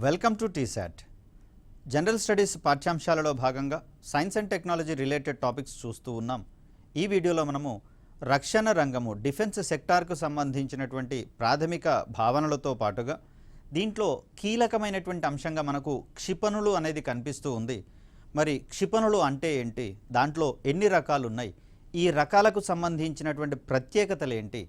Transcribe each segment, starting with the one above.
Welcome to TSAT. General studies పాఠ్యాంశాలలో భాగంగా science and technology related topics చూస్తూ ఉన్నాం. ఈ వీడియోలో మనము రక్షణ రంగము డిఫెన్స్ సెక్టార్కు సంబంధించినటువంటి ప్రాథమిక భావనలతో పాటుగా దీంట్లో కీలకమైనటువంటి అంశంగా మనకు క్షిపణులు అనేది కనిపిస్తూ ఉంది. మరి క్షిపణులు అంటే ఏంటి, దాంట్లో ఎన్ని రకాలు ఉన్నాయి, ఈ రకాలకు సంబంధించినటువంటి ప్రత్యేకతలు ఏంటి,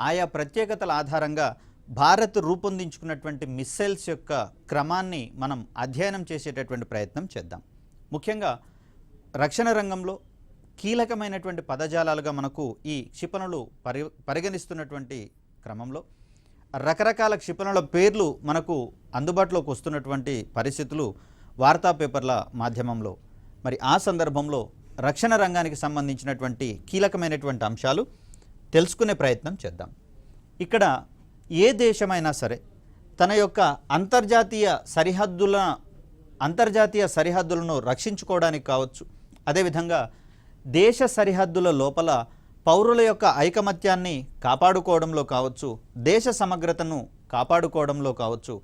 ఆయా ప్రత్యేకతల ఆధారంగా భారత్ రూపొందించుకున్నటువంటి మిస్సైల్స్ యొక్క క్రమాన్ని మనం అధ్యయనం చేసేటటువంటి ప్రయత్నం చేద్దాం. ముఖ్యంగా రక్షణ రంగంలో కీలకమైనటువంటి పదజాలాలుగా మనకు ఈ క్షిపణులు పరిగణిస్తున్నటువంటి క్రమంలో రకరకాల క్షిపణుల పేర్లు మనకు అందుబాటులోకి వస్తున్నటువంటి పరిస్థితులు వార్తా పేపర్ల మాధ్యమంలో. మరి ఆ సందర్భంలో రక్షణ రంగానికి సంబంధించినటువంటి కీలకమైనటువంటి అంశాలు తెలుసుకునే ప్రయత్నం చేద్దాం. ఇక్కడ ఏ దేశమైనా సరే తన యొక్క అంతర్జాతీయ సరిహద్దులను రక్షించుకోవడానికి కావచ్చు, అదేవిధంగా దేశ సరిహద్దుల లోపల పౌరుల యొక్క ఐకమత్యాన్ని కాపాడుకోవడంలో కావచ్చు, దేశ సమగ్రతను కాపాడుకోవడంలో కావచ్చు,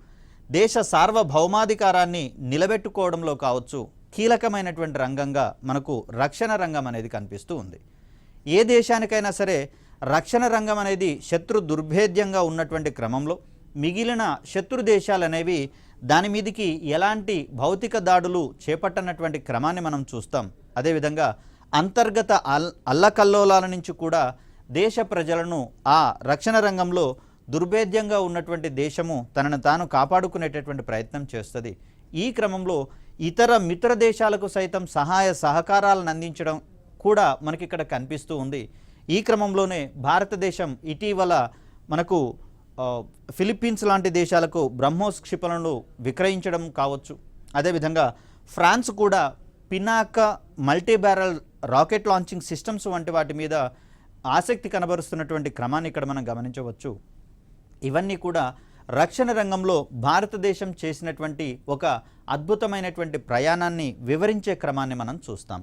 దేశ సార్వభౌమాధికారాన్ని నిలబెట్టుకోవడంలో కావచ్చు, కీలకమైనటువంటి రంగంగా మనకు రక్షణ రంగం అనేది కనిపిస్తూ ఉంది. ఏ దేశానికైనా సరే రక్షణ రంగం అనేది శత్రు దుర్భేద్యంగా ఉన్నటువంటి క్రమంలో మిగిలిన శత్రు దేశాలు అనేవి దాని మీదికి ఎలాంటి భౌతిక దాడులు చేపట్టనటువంటి క్రమాన్ని మనం చూస్తాం. అదేవిధంగా అంతర్గత అల్లకల్లోలాల నుంచి కూడా దేశ ప్రజలను ఆ రక్షణ రంగంలో దుర్భేద్యంగా ఉన్నటువంటి దేశము తనను తాను కాపాడుకునేటటువంటి ప్రయత్నం చేస్తుంది. ఈ క్రమంలో ఇతర మిత్ర దేశాలకు సైతం సహాయ సహకారాలను అందించడం కూడా మనకి ఇక్కడ కనిపిస్తూ ఉంది. ఈ క్రమంలోనే భారతదేశం ఇటీవల మనకు ఫిలిప్పీన్స్ లాంటి దేశాలకు బ్రహ్మోస్ క్షిపణులను విక్రయించడం కావచ్చు, అదేవిధంగా ఫ్రాన్స్ కూడా Pinaka multi barrel rocket launching systems వంటి వాటి మీద ఆసక్తి కనబరుస్తున్నటువంటి క్రమాన్ని ఇక్కడ మనం గమనించవచ్చు. ఇవన్నీ కూడా రక్షణ రంగంలో భారతదేశం చేసినటువంటి ఒక అద్భుతమైనటువంటి ప్రయాణాన్ని వివరించే క్రమాన్ని మనం చూస్తాం.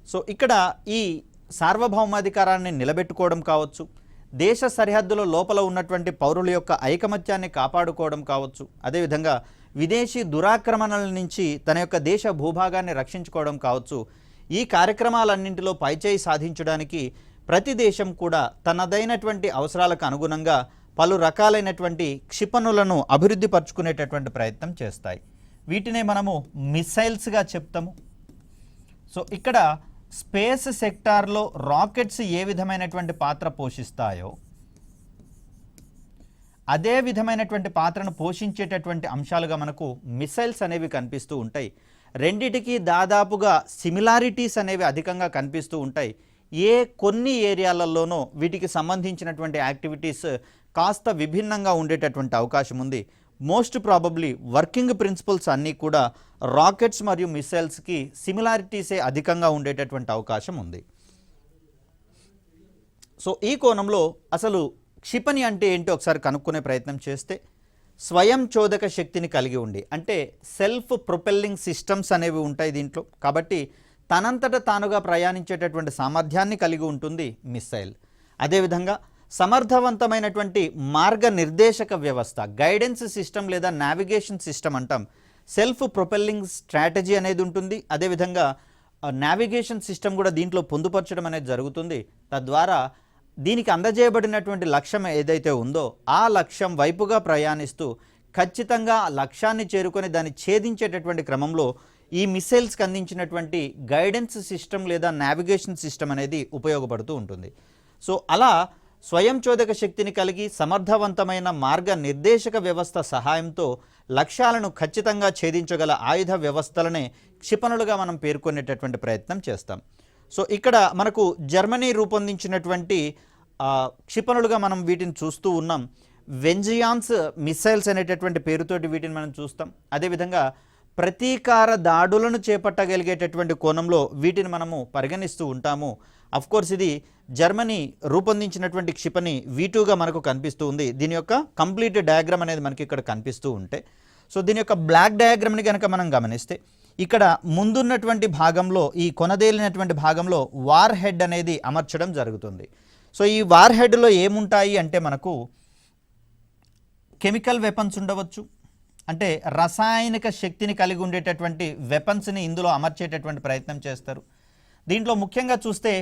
సో ఇక్కడ ఈ సార్వభౌమాధికారాన్ని నిలబెట్టుకోవడం కావచ్చు, దేశ సరిహద్దుల లోపల ఉన్నటువంటి పౌరుల యొక్క ఐకమత్యాన్ని కాపాడుకోవడం కావచ్చు, అదేవిధంగా విదేశీ దురాక్రమణల నుంచి తన యొక్క దేశ భూభాగాన్ని రక్షించుకోవడం కావచ్చు, ఈ కార్యక్రమాలన్నింటిలో పైచేయి సాధించడానికి ప్రతి దేశం కూడా తనదైనటువంటి అవసరాలకు అనుగుణంగా పలు రకాలైనటువంటి క్షిపణులను అభివృద్ధి పరుచుకునేటటువంటి ప్రయత్నం చేస్తాయి. వీటినే మనము మిసైల్స్గా చెప్తాము. సో ఇక్కడ స్పేస్ సెక్టార్లో రాకెట్స్ ఏ విధమైనటువంటి పాత్ర పోషిస్తాయో అదే విధమైనటువంటి పాత్రను పోషించేటటువంటి అంశాలుగా మనకు మిసైల్స్ అనేవి కనిపిస్తూ ఉంటాయి. రెండిటికి దాదాపుగా సిమిలారిటీస్ అనేవి అధికంగా కనిపిస్తూ ఉంటాయి. కొన్ని ఏరియాలలోనో వీటికి సంబంధించినటువంటి యాక్టివిటీస్ కాస్త విభిన్నంగా ఉండేటటువంటి అవకాశం ఉంది. మోస్ట్ ప్రాబబ్లీ వర్కింగ్ ప్రిన్సిపల్స్ అన్నీ కూడా రాకెట్స్ మరియు మిసైల్స్కి సిమిలారిటీసే అధికంగా ఉండేటటువంటి అవకాశం ఉంది. సో ఈ కోణంలో అసలు క్షిపణి అంటే ఏంటో ఒకసారి కనుక్కునే ప్రయత్నం చేస్తే, స్వయం చోదక శక్తిని కలిగి ఉండి, అంటే సెల్ఫ్ ప్రొపెల్లింగ్ సిస్టమ్స్ అనేవి ఉంటాయి దీంట్లో. కాబట్టి తనంతట తానుగా ప్రయాణించేటటువంటి సామర్థ్యాన్ని కలిగి ఉంటుంది మిసైల్. అదేవిధంగా సమర్థవంతమైనటువంటి మార్గనిర్దేశక వ్యవస్థ, గైడెన్స్ సిస్టమ్ లేదా నావిగేషన్ సిస్టమ్ అంటాం. సెల్ఫ్ ప్రొపెల్లింగ్ స్ట్రాటజీ అనేది ఉంటుంది. అదేవిధంగా నావిగేషన్ సిస్టమ్ కూడా దీంట్లో పొందుపరచడం అనేది జరుగుతుంది. తద్వారా దీనికి అందజేయబడినటువంటి లక్ష్యం ఏదైతే ఉందో ఆ లక్ష్యం వైపుగా ప్రయాణిస్తూ ఖచ్చితంగా లక్ష్యాన్ని చేరుకొని దాన్ని ఛేదించేటటువంటి క్రమంలో ఈ మిసైల్స్కి అందించినటువంటి గైడెన్స్ సిస్టమ్ లేదా నావిగేషన్ సిస్టమ్ అనేది ఉపయోగపడుతూ ఉంటుంది. సో అలా స్వయం చోదక శక్తిని కలిగి సమర్థవంతమైన మార్గ నిర్దేశక వ్యవస్థ సహాయంతో లక్ష్యాలను ఖచ్చితంగా ఛేదించగల ఆయుధ వ్యవస్థలనే క్షిపణులుగా మనం పేర్కొనేటటువంటి ప్రయత్నం చేస్తాం. సో ఇక్కడ మనకు జర్మనీ రూపొందించినటువంటి క్షిపణులుగా మనం వీటిని చూస్తూ ఉన్నాం. వెంజియాన్స్ మిసైల్స్ అనేటటువంటి పేరుతోటి వీటిని మనం చూస్తాం. అదేవిధంగా ప్రతీకార దాడులను చేపట్టగలిగేటటువంటి కోణంలో వీటిని మనము పరిగణిస్తూ ఉంటాము. అఫ్కోర్స్ ఇది జర్మనీ రూపొందించినటువంటి క్షిపణి V2గా మనకు కనిపిస్తూ ఉంది. దీని యొక్క కంప్లీట్ డయాగ్రామ్ అనేది మనకి ఇక్కడ కనిపిస్తూ ఉంటే, సో దీని యొక్క బ్లాక్ డయాగ్రామ్ని కనుక మనం గమనిస్తే, ఇక్కడ ముందున్నటువంటి భాగంలో ఈ కొనదేలినటువంటి భాగంలో వార్ హెడ్ అనేది అమర్చడం జరుగుతుంది. సో ఈ వార్ హెడ్లో ఏముంటాయి అంటే మనకు కెమికల్ వెపన్స్ ఉండవచ్చు, అంటే రసాయనిక శక్తిని కలిగి ఉండేటటువంటి వెపన్స్ని ఇందులో అమర్చేటటువంటి ప్రయత్నం చేస్తారు. దీంట్లో ముఖ్యంగా చూస్తే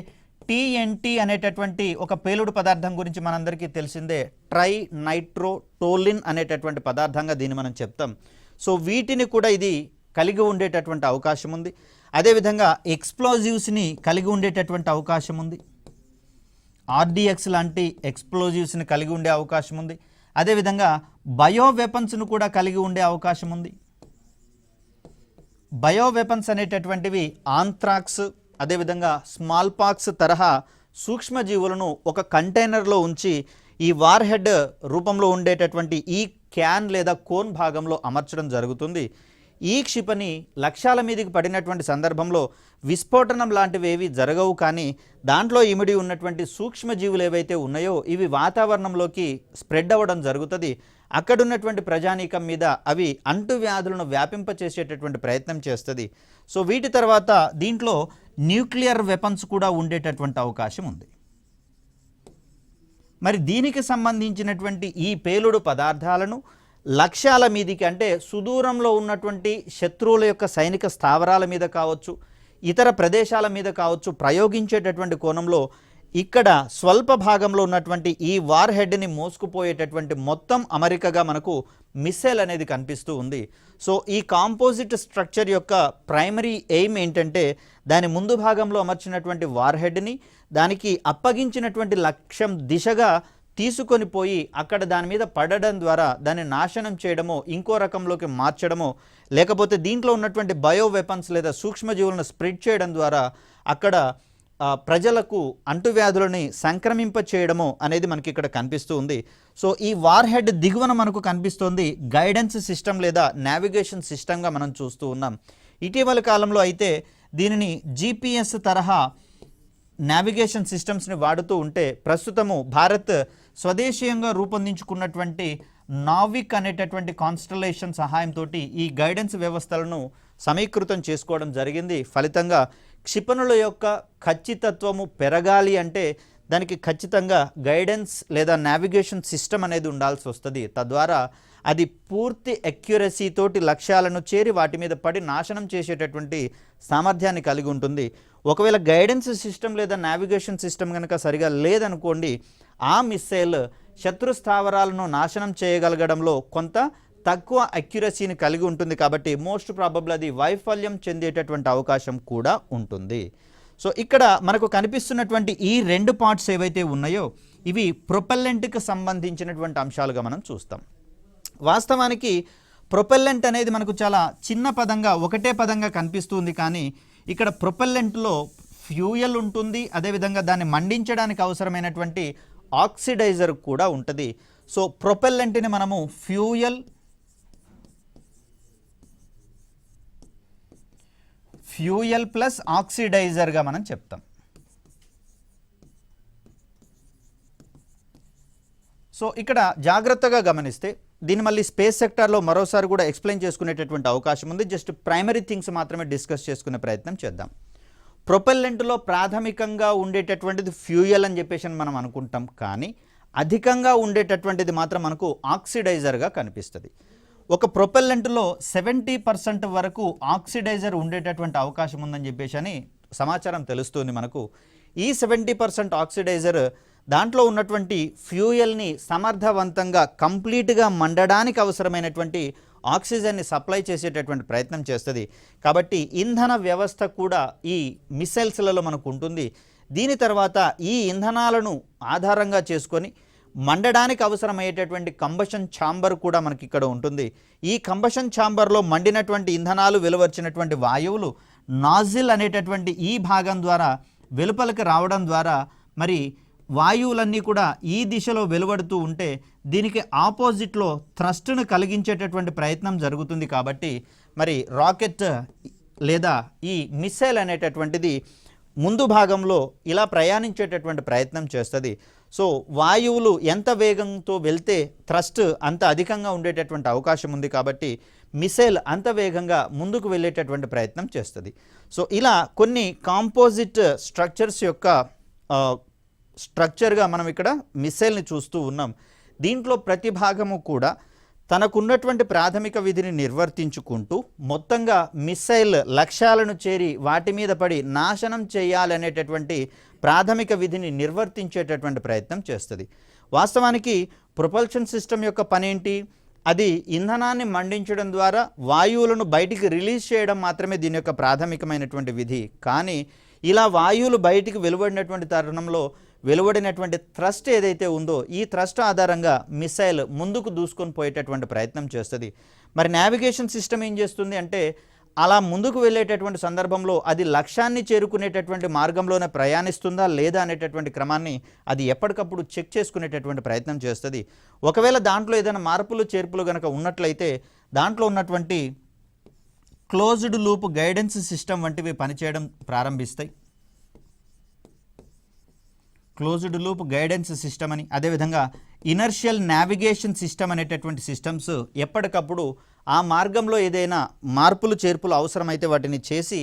TNT అనేటటువంటి ఒక పేలుడు పదార్థం గురించి మనందరికీ తెలిసిందే. ట్రై నైట్రోటోలిన్ అనేటటువంటి పదార్థంగా దీన్ని మనం చెప్తాం. సో వీటిని కూడా ఇది కలిగి ఉండేటటువంటి అవకాశం ఉంది. అదేవిధంగా ఎక్స్ప్లోజివ్స్ని కలిగి ఉండేటటువంటి అవకాశం ఉంది. RDX లాంటి ఎక్స్ప్లోజివ్స్ని కలిగి ఉండే అవకాశం ఉంది. అదేవిధంగా బయో వెపన్స్ను కూడా కలిగి ఉండే అవకాశం ఉంది. బయో వెపన్స్ అనేటటువంటివి ఆంథ్రాక్స్, అదేవిధంగా స్మాల్ పాక్స్ తరహా సూక్ష్మజీవులను ఒక కంటైనర్లో ఉంచి ఈ వార్ హెడ్ రూపంలో ఉండేటటువంటి ఈ క్యాన్ లేదా కోన్ భాగంలో అమర్చడం జరుగుతుంది. ఈ క్షిపణి లక్ష్యాల మీదకి పడినటువంటి సందర్భంలో విస్ఫోటనం లాంటివి ఏవి జరగవు, కానీ దాంట్లో ఇమిడి ఉన్నటువంటి సూక్ష్మజీవులు ఏవైతే ఉన్నాయో ఇవి వాతావరణంలోకి స్ప్రెడ్ అవ్వడం జరుగుతుంది. అక్కడున్నటువంటి ప్రజానీకం మీద అవి అంటువ్యాధులను వ్యాపింపచేసేటటువంటి ప్రయత్నం చేస్తుంది. సో వీటి తర్వాత దీంట్లో న్యూక్లియర్ వెపన్స్ కూడా ఉండేటటువంటి అవకాశం ఉంది. మరి దీనికి సంబంధించినటువంటి ఈ పేలుడు పదార్థాలను లక్ష్యాల మీదికి, అంటే సుదూరంలో ఉన్నటువంటి శత్రువుల యొక్క సైనిక స్థావరాల మీద కావచ్చు, ఇతర ప్రదేశాల మీద కావచ్చు, ప్రయోగించేటటువంటి కోణంలో ఇక్కడ స్వల్ప భాగంలో ఉన్నటువంటి ఈ వార్ హెడ్ని మోసుకుపోయేటటువంటి మొత్తం అమరికగా మనకు మిస్సైల్ అనేది కనిపిస్తూ ఉంది. సో ఈ కాంపోజిట్ స్ట్రక్చర్ యొక్క ప్రైమరీ ఎయిమ్ ఏంటంటే దాని ముందు భాగంలో అమర్చినటువంటి వార్ హెడ్ని దానికి అప్పగించినటువంటి లక్ష్యం దిశగా తీసుకొని పోయి అక్కడ దాని మీద పడడం ద్వారా దాన్ని నాశనం చేయడమో, ఇంకో రకంలోకి మార్చడమో, లేకపోతే దీంట్లో ఉన్నటువంటి బయో వెపన్స్ లేదా సూక్ష్మజీవులను స్ప్రెడ్ చేయడం ద్వారా అక్కడ ప్రజలకు అంటువ్యాధులని సంక్రమింప చేయడమో అనేది మనకి ఇక్కడ కనిపిస్తూ ఉంది. సో ఈ వార్ హెడ్ దిగువన మనకు కనిపిస్తోంది గైడెన్స్ సిస్టమ్ లేదా నావిగేషన్ సిస్టమ్గా మనం చూస్తూ ఉన్నాం. ఇటీవల కాలంలో అయితే దీనిని GPS తరహా నావిగేషన్ సిస్టమ్స్ని వాడుతూ ఉంటే ప్రస్తుతము భారత్ స్వదేశీయంగా రూపొందించుకున్నటువంటి నావిక్ అనేటటువంటి కాన్స్టలేషన్ సహాయంతో ఈ గైడెన్స్ వ్యవస్థలను సమీకృతం చేసుకోవడం జరిగింది. ఫలితంగా క్షిపణుల యొక్క ఖచ్చితత్వము పెరగాలి అంటే దానికి ఖచ్చితంగా గైడెన్స్ లేదా నావిగేషన్ సిస్టమ్ అనేది ఉండాల్సి వస్తుంది. తద్వారా అది పూర్తి అక్యురసీ తోటి లక్ష్యాలను చేరి వాటి మీద పడి నాశనం చేసేటటువంటి సామర్థ్యాన్ని కలిగి ఉంటుంది. ఒకవేళ గైడెన్స్ సిస్టమ్ లేదా నావిగేషన్ సిస్టమ్ కనుక సరిగా లేదనుకోండి, ఆ మిస్సైల్ శత్రు స్థావరాలను నాశనం చేయగలగడంలో కొంత తక్కువ అక్యురసీని కలిగి ఉంటుంది. కాబట్టి మోస్ట్ ప్రాబబుల్ అది వైఫల్యం చెందేటటువంటి అవకాశం కూడా ఉంటుంది. సో ఇక్కడ మనకు కనిపిస్తున్నటువంటి ఈ రెండు పార్ట్స్ ఏవైతే ఉన్నాయో ఇవి ప్రొపెల్లెంట్కి సంబంధించినటువంటి అంశాలుగా మనం చూస్తాం. వాస్తవానికి ప్రొపెల్లెంట్ అనేది మనకు చాలా చిన్న పదంగా, ఒకటే పదంగా కనిపిస్తుంది, కానీ ఇక్కడ ప్రొపెల్లెంట్లో ఫ్యూయల్ ఉంటుంది, అదేవిధంగా దాన్ని మండించడానికి అవసరమైనటువంటి ఆక్సిడైజర్ కూడా ఉంటుంది. సో ప్రొపెల్లెంట్ని మనము ఫ్యూయల్ ప్లస్ ఆక్సిడైజర్గా మనం చెప్తాం. సో ఇక్కడ జాగ్రత్తగా గమనిస్తే దీన్ని మళ్ళీ స్పేస్ సెక్టార్లో మరోసారి కూడా ఎక్స్ప్లెయిన్ చేసుకునేటటువంటి అవకాశం ఉంది. జస్ట్ ప్రైమరీ థింగ్స్ మాత్రమే డిస్కస్ చేసుకునే ప్రయత్నం చేద్దాం. ప్రొపెల్లెంట్లో ప్రాథమికంగా ఉండేటటువంటిది ఫ్యూయల్ అని చెప్పేసి మనం అనుకుంటాం, కానీ అధికంగా ఉండేటటువంటిది మాత్రం మనకు ఆక్సిడైజర్గా కనిపిస్తుంది. ఒక ప్రొపెల్లెంట్లో 70% వరకు ఆక్సిడైజర్ ఉండేటటువంటి అవకాశం ఉందని చెప్పేసి అని సమాచారం తెలుస్తుంది మనకు. ఈ 70% ఆక్సిడైజర్ దాంట్లో ఉన్నటువంటి ఫ్యూయల్ని సమర్థవంతంగా కంప్లీట్గా మండడానికి అవసరమైనటువంటి ఆక్సిజన్ని సప్లై చేసేటటువంటి ప్రయత్నం చేస్తుంది. కాబట్టి ఇంధన వ్యవస్థ కూడా ఈ మిసైల్స్లలో మనకు ఉంటుంది. దీని తర్వాత ఈ ఇంధనాలను ఆధారంగా చేసుకొని మండడానికి అవసరమయ్యేటటువంటి కంబషన్ ఛాంబర్ కూడా మనకి ఇక్కడ ఉంటుంది. ఈ కంబషన్ ఛాంబర్లో మండినటువంటి ఇంధనాలు వెలువచ్చినటువంటి వాయువులు నాజిల్ అనేటటువంటి ఈ భాగం ద్వారా వెలుపలికి రావడం ద్వారా మరి వాయువులన్నీ కూడా ఈ దిశలో వెలువడుతూ ఉంటే దీనికి ఆపోజిట్లో థ్రస్ట్ను కలిగించేటటువంటి ప్రయత్నం జరుగుతుంది. కాబట్టి మరి రాకెట్ లేదా ఈ మిస్సైల్ అనేటటువంటిది ముందు భాగంలో ఇలా ప్రయాణించేటటువంటి ప్రయత్నం చేస్తుంది. సో వాయువులు ఎంత వేగంతో వెళ్తే థ్రస్ట్ అంత అధికంగా ఉండేటటువంటి అవకాశం ఉంది. కాబట్టి మిసైల్ అంత వేగంగా ముందుకు వెళ్ళేటటువంటి ప్రయత్నం చేస్తుంది. సో ఇలా కొన్ని కాంపోజిట్ స్ట్రక్చర్స్ యొక్క స్ట్రక్చర్గా మనం ఇక్కడ మిసైల్ని చూస్తూ ఉన్నాం. దీంట్లో ప్రతి భాగము కూడా తనకున్నటువంటి ప్రాథమిక విధిని నిర్వర్తించుకుంటూ మొత్తంగా మిస్సైల్ లక్ష్యాలను చేరి వాటి మీద పడి నాశనం చేయాలనేటటువంటి ప్రాథమిక విధిని నిర్వర్తించేటటువంటి ప్రయత్నం చేస్తుంది. వాస్తవానికి ప్రొపల్షన్ సిస్టమ్ యొక్క పనేంటి? అది ఇంధనాన్ని మండించడం ద్వారా వాయువులను బయటికి రిలీజ్ చేయడం మాత్రమే దీని యొక్క ప్రాథమికమైనటువంటి విధి. కానీ ఇలా వాయువులు బయటికి వెలువడినటువంటి తరుణంలో వెలువడినటువంటి థ్రస్ట్ ఏదైతే ఉందో ఈ థ్రస్ట్ ఆధారంగా మిసైల్ ముందుకు దూసుకొని పోయేటటువంటి ప్రయత్నం చేస్తుంది. మరి నావిగేషన్ సిస్టమ్ ఏం చేస్తుంది అంటే అలా ముందుకు వెళ్ళేటటువంటి సందర్భంలో అది లక్ష్యాన్ని చేరుకునేటటువంటి మార్గంలోనే ప్రయాణిస్తుందా లేదా అనేటటువంటి క్రమాన్ని అది ఎప్పటికప్పుడు చెక్ చేసుకునేటటువంటి ప్రయత్నం చేస్తుంది. ఒకవేళ దాంట్లో ఏదైనా మార్పులు చేర్పులు కనుక ఉన్నట్లయితే దాంట్లో ఉన్నటువంటి క్లోజ్డ్ లూప్ గైడెన్స్ సిస్టమ్ వంటివి పనిచేయడం ప్రారంభిస్తాయి. క్లోజ్డ్ లూప్ గైడెన్స్ సిస్టమ్ అని, అదేవిధంగా ఇనర్షియల్ నావిగేషన్ సిస్టమ్ అనేటటువంటి సిస్టమ్స్ ఎప్పటికప్పుడు ఆ మార్గంలో ఏదైనా మార్పులు చేర్పులు అవసరమైతే వాటిని చేసి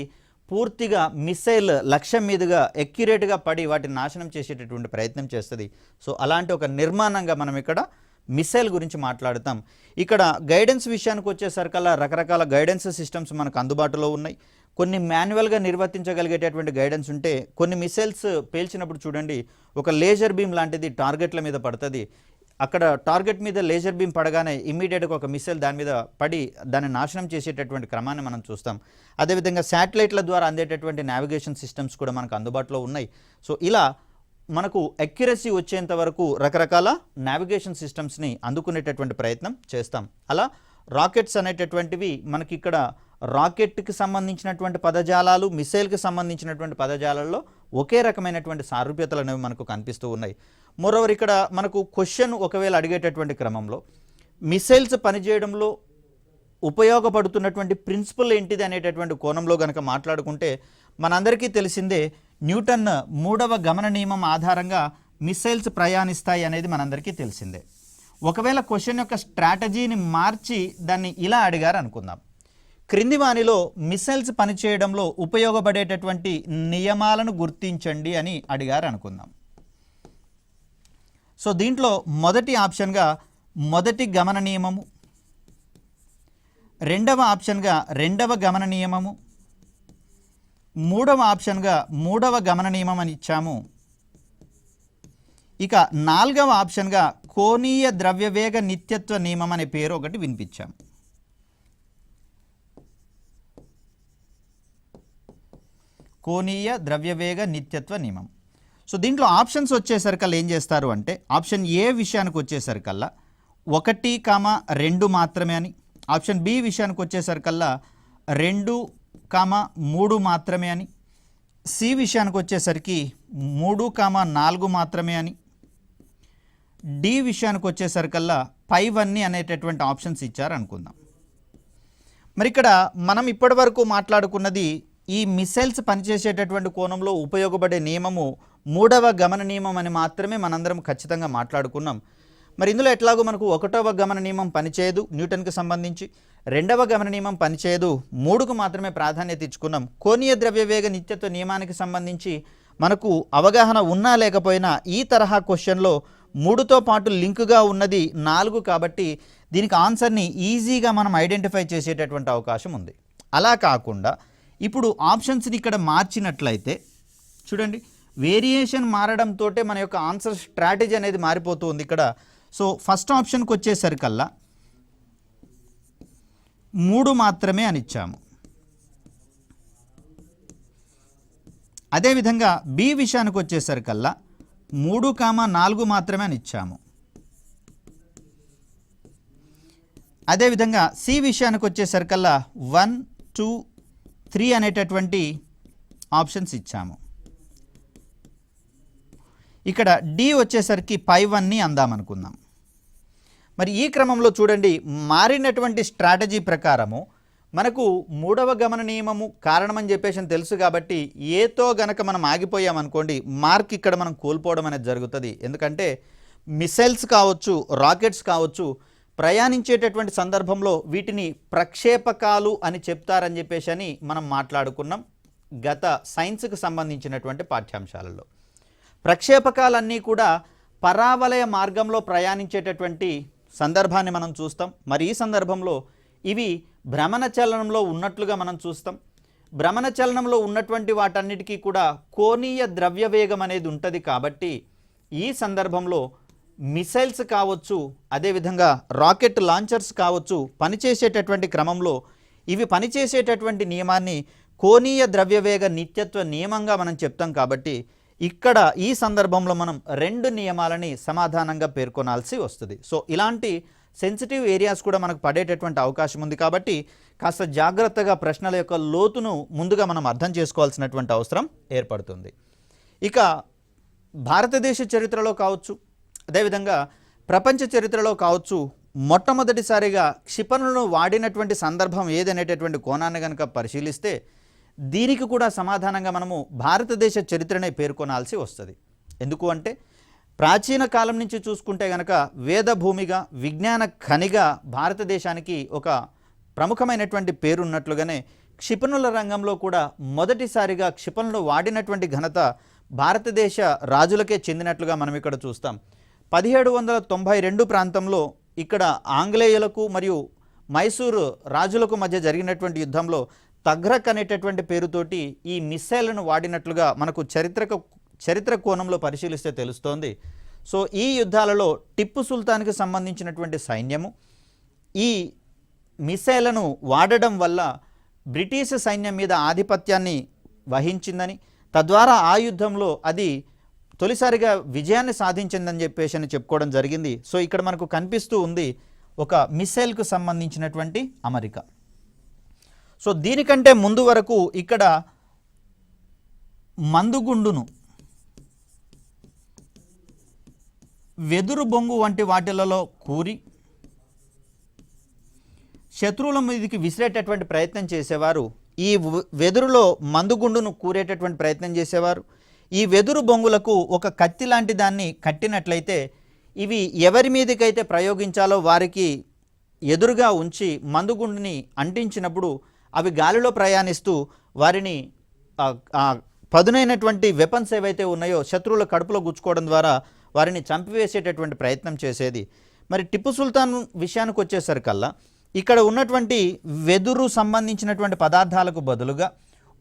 పూర్తిగా మిసైల్ లక్ష్యం మీదుగా ఎక్యురేట్గా పడి వాటిని నాశనం చేసేటటువంటి ప్రయత్నం చేస్తుంది. సో అలాంటి ఒక నిర్మాణంగా మనం ఇక్కడ మిసైల్ గురించి మాట్లాడుతాం. ఇక్కడ గైడెన్స్ విషయానికి వచ్చేసరికల్లా రకరకాల గైడెన్స్ సిస్టమ్స్ మనకు అందుబాటులో ఉన్నాయి. కొన్ని మాన్యువల్గా నిర్వర్తించగలిగేటటువంటి గైడెన్స్ ఉంటే కొన్ని మిసైల్స్ పేల్చినప్పుడు చూడండి ఒక లేజర్ బీమ్ లాంటిది టార్గెట్ల మీద పడుతుంది. అక్కడ టార్గెట్ మీద లేజర్ బీమ్ పడగానే ఇమ్మీడియట్గా ఒక మిసైల్ దాని మీద పడి దాన్ని నాశనం చేసేటటువంటి క్రమాన్ని మనం చూస్తాం. అదేవిధంగా శాటిలైట్ల ద్వారా అందేటటువంటి నావిగేషన్ సిస్టమ్స్ కూడా మనకు అందుబాటులో ఉన్నాయి. సో ఇలా మనకు అక్యురసీ వచ్చేంత వరకు రకరకాల నావిగేషన్ సిస్టమ్స్ని అందుకునేటటువంటి ప్రయత్నం చేస్తాం. అలా రాకెట్స్ అనేటటువంటివి మనకి ఇక్కడ రాకెట్కి సంబంధించినటువంటి పదజాలాలు మిసైల్కి సంబంధించినటువంటి పదజాలాల్లో ఒకే రకమైనటువంటి సారూప్యతలు అనేవి మనకు కనిపిస్తూ ఉన్నాయి. మోరోవర్ ఇక్కడ మనకు క్వశ్చన్ ఒకవేళ అడిగేటటువంటి క్రమంలో మిసైల్స్ పనిచేయడంలో ఉపయోగపడుతున్నటువంటి ప్రిన్సిపల్ ఏంటిది అనేటటువంటి కోణంలో కనుక మాట్లాడుకుంటే మనందరికీ తెలిసిందే న్యూటన్ 3వ గమన నియమం ఆధారంగా మిసైల్స్ ప్రయాణిస్తాయి అనేది మనందరికీ తెలిసిందే. ఒకవేళ క్వశ్చన్ యొక్క స్ట్రాటజీని మార్చి దాన్ని ఇలా అడిగారు అనుకుందాం, క్రింది వానిలో మిసైల్స్ పనిచేయడంలో ఉపయోగపడేటటువంటి నియమాలను గుర్తించండి అని అడిగారు అనుకుందాం. సో దీంట్లో మొదటి ఆప్షన్గా మొదటి గమన నియమము, రెండవ ఆప్షన్గా రెండవ గమన నియమము, మూడవ ఆప్షన్గా మూడవ గమన నియమం అని ఇచ్చాము. ఇక నాలుగవ ఆప్షన్గా కోణీయ ద్రవ్యవేగ నిత్యత్వ నియమం అనే పేరు ఒకటి వినిపించాము. కోణీయ ద్రవ్యవేగ నిత్యత్వ నియమం. సో దీంట్లో ఆప్షన్స్ వచ్చేసరికల్లా ఏం చేస్తారు అంటే ఆప్షన్ ఏ విషయానికి వచ్చేసరికల్లా 1, 2 మాత్రమే అని, ఆప్షన్ బి విషయానికి వచ్చేసరికల్లా 2, 3 మాత్రమే అని, సి విషయానికి వచ్చేసరికి 3, 4 మాత్రమే అని, డి విషయానికి వచ్చేసరికల్లా పైవన్నీ అనేటటువంటి ఆప్షన్స్ ఇచ్చారు అనుకుందాం. మరి ఇక్కడ మనం ఇప్పటి వరకు మాట్లాడుకున్నది ఈ మిసైల్స్ పనిచేసేటటువంటి కోణంలో ఉపయోగపడే నియమము 3వ గమన నియమం అని మాత్రమే మనందరం ఖచ్చితంగా మాట్లాడుకున్నాం. మరి ఇందులో ఎట్లాగో మనకు 1వ గమన నియమం పనిచేయదు న్యూటన్కి సంబంధించి, 2వ గమన నియమం పనిచేయదు, 3కు మాత్రమే ప్రాధాన్యత ఇచ్చుకున్నాం. కోణీయ ద్రవ్యవేగ నిత్యత్వ నియమానికి సంబంధించి మనకు అవగాహన ఉన్నా లేకపోయినా ఈ తరహా క్వశ్చన్లో 3తో పాటు లింకుగా ఉన్నది 4 కాబట్టి దీనికి ఆన్సర్ని ఈజీగా మనం ఐడెంటిఫై చేసేటటువంటి అవకాశం ఉంది. అలా కాకుండా ఇప్పుడు ఆప్షన్స్ని ఇక్కడ మార్చినట్లయితే చూడండి వేరియేషన్ మారడంతో మన యొక్క ఆన్సర్ స్ట్రాటజీ అనేది మారిపోతూ ఉంది ఇక్కడ. సో ఫస్ట్ ఆప్షన్కి వచ్చేసరికల్లా 3 మాత్రమే అని ఇచ్చాము. అదేవిధంగా బి విషయానికి వచ్చేసరికల్లా 3, 4 మాత్రమే అని ఇచ్చాము. అదేవిధంగా సి విషయానికి వచ్చేసరికల్లా 1, 2, 3 అనేటటువంటి ఆప్షన్స్ ఇచ్చాము. ఇక్కడ డి వచ్చేసరికి పైవన్నీ అందామనుకుందాం. మరి ఈ క్రమంలో చూడండి మారినటువంటి స్ట్రాటజీ ప్రకారము మనకు 3వ గమన నియమము కారణమని చెప్పేసి తెలుసు కాబట్టి ఏతో గనక మనం ఆగిపోయామనుకోండి మార్క్ ఇక్కడ మనం కోల్పోవడం అనేది జరుగుతుంది. ఎందుకంటే మిసైల్స్ కావచ్చు రాకెట్స్ కావచ్చు ప్రయాణించేటటువంటి సందర్భంలో వీటిని ప్రక్షేపకాలు అని చెప్తారని చెప్పేసి అని మనం మాట్లాడుకున్నాం గత సైన్స్కి సంబంధించినటువంటి పాఠ్యాంశాలలో. ప్రక్షేపకాలన్నీ కూడా పరావలయ మార్గంలో ప్రయాణించేటటువంటి సందర్భాన్ని మనం చూస్తాం. మరి ఈ సందర్భంలో ఇవి భ్రమణ చలనంలో ఉన్నట్లుగా మనం చూస్తాం. భ్రమణ చలనంలో ఉన్నటువంటి వాటన్నిటికీ కూడా కోణీయ ద్రవ్యవేగం అనేది ఉంటుంది. కాబట్టి ఈ సందర్భంలో మిసైల్స్ కావచ్చు, అదేవిధంగా రాకెట్ లాంచర్స్ కావచ్చు, పనిచేసేటటువంటి క్రమంలో ఇవి పనిచేసేటటువంటి నియమాన్ని కోణీయ ద్రవ్యవేగ నిత్యత్వ నియమంగా మనం చెప్తాం. కాబట్టి ఇక్కడ ఈ సందర్భంలో మనం 2 నియమాలని సమాధానంగా పేర్కొనాల్సి వస్తుంది. సో ఇలాంటి సెన్సిటివ్ ఏరియాస్ కూడా మనకు పడేటటువంటి అవకాశం ఉంది. కాబట్టి కాస్త జాగ్రత్తగా ప్రశ్నల యొక్క లోతును ముందుగా మనం అర్థం చేసుకోవాల్సినటువంటి అవసరం ఏర్పడుతుంది. ఇక భారతదేశ చరిత్రలో కావచ్చు, అదేవిధంగా ప్రపంచ చరిత్రలో కావచ్చు, మొట్టమొదటిసారిగా క్షిపణులను వాడినటువంటి సందర్భం ఏదనేటటువంటి కోణాన్ని కనుక పరిశీలిస్తే దీనికి కూడా సమాధానంగా మనము భారతదేశ చరిత్రనే పేర్కొనాల్సి వస్తుంది. ఎందుకు అంటే ప్రాచీన కాలం నుంచి చూసుకుంటే కనుక వేద భూమిగా, విజ్ఞాన ఖనిగా భారతదేశానికి ఒక ప్రముఖమైనటువంటి పేరున్నట్లుగానే క్షిపణుల రంగంలో కూడా మొదటిసారిగా క్షిపణులు వాడినటువంటి ఘనత భారతదేశ రాజులకే చెందినట్లుగా మనం ఇక్కడ చూస్తాం. 1792 ప్రాంతంలో ఇక్కడ ఆంగ్లేయులకు మరియు మైసూరు రాజులకు మధ్య జరిగినటువంటి యుద్ధంలో తగ్రక్ అనేటటువంటి పేరుతోటి ఈ మిస్సైళ్లను వాడినట్లుగా మనకు చరిత్ర కోణంలో పరిశీలిస్తే తెలుస్తోంది. సో ఈ యుద్ధాలలో టిప్పు సుల్తాన్కి సంబంధించినటువంటి సైన్యము ఈ మిసైళ్లను వాడడం వల్ల బ్రిటిష్ సైన్యం మీద ఆధిపత్యాన్ని వహించిందని, తద్వారా ఆ యుద్ధంలో అది తొలిసారిగా విజయాన్ని సాధించిందని చెప్పేసి చెప్పుకోవడం జరిగింది. సో ఇక్కడ మనకు కనిపిస్తూ ఉంది ఒక మిసైల్కు సంబంధించినటువంటి అమరిక. సో దీనికంటే ముందు వరకు ఇక్కడ మందుగుండును, వెదురు బొంగు వంటి వాటిలలో కూరి శత్రువుల మీదకి విసిరేటటువంటి ప్రయత్నం చేసేవారు. ఈ వెదురులో మందుగుండును కూరేటటువంటి ప్రయత్నం చేసేవారు. ఈ వెదురు బొంగులకు ఒక కత్తి లాంటి దాన్ని కట్టినట్లయితే ఇవి ఎవరి మీదకైతే ప్రయోగించాలో వారికి ఎదురుగా ఉంచి మందుగుండుని అంటించినప్పుడు అవి గాలిలో ప్రయాణిస్తూ వారిని పదునైనటువంటి వెపన్స్ ఏవైతే ఉన్నాయో శత్రువుల కడుపులో గుచ్చుకోవడం ద్వారా వారిని చంపివేసేటటువంటి ప్రయత్నం చేసేది. మరి టిప్పు సుల్తాన్ విషయానికి వచ్చేసరికల్లా ఇక్కడ ఉన్నటువంటి వెదురు సంబంధించినటువంటి పదార్థాలకు బదులుగా